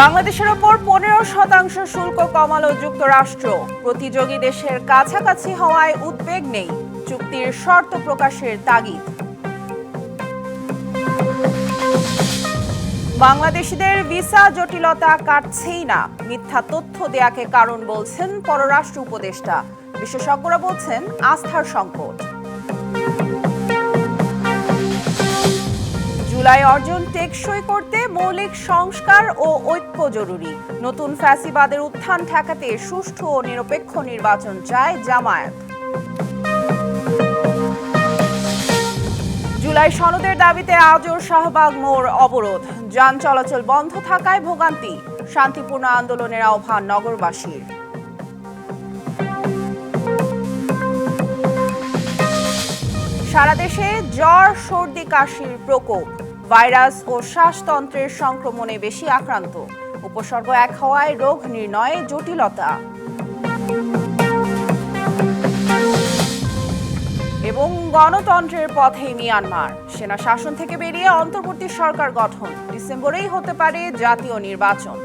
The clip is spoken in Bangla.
বাংলাদেশের ওপর 15% শুল্ক কমালো যুক্তরাষ্ট্র। প্রতিযোগী দেশের কাছাকাছি হওয়ায় উদ্বেগ নেই, চুক্তির শর্ত প্রকাশের তাগিদ। বাংলাদেশিদের ভিসা জটিলতা কাটছেই না, মিথ্যা তথ্য দেয়াকে কারণ বলছেন পররাষ্ট্র উপদেষ্টা। বিশেষজ্ঞরা বলছেন আস্থার সংকট। জুলাই অর্জন টেকসই করতে মৌলিক সংস্কার ও ঐক্য জরুরি। নতুন ফ্যাসিবাদের উত্থান ঠেকাতে সুষ্ঠু ও নিরপেক্ষ নির্বাচন চায় জামায়াত। জুলাই সনদের দাবিতে আজও শাহবাগ মোড় অবরোধ, যান চলাচল বন্ধ থাকায় ভোগান্তি। শান্তিপূর্ণ আন্দোলনের আহ্বান নগরবাসীর। সারা দেশে জ্বর, সর্দি, কাশির প্রকোপ। ভাইরাস ও শ্বাসতন্ত্রের সংক্রমণে বেশি আক্রান্ত। উপসর্গ এক হওয়ায় রোগ নির্ণয়ে জটিলতা। এবং গণতন্ত্রের পথে মিয়ানমার, সেনা শাসন থেকে বেরিয়ে অন্তর্বর্তী সরকার গঠন। ডিসেম্বরেই হতে পারে জাতীয় নির্বাচন।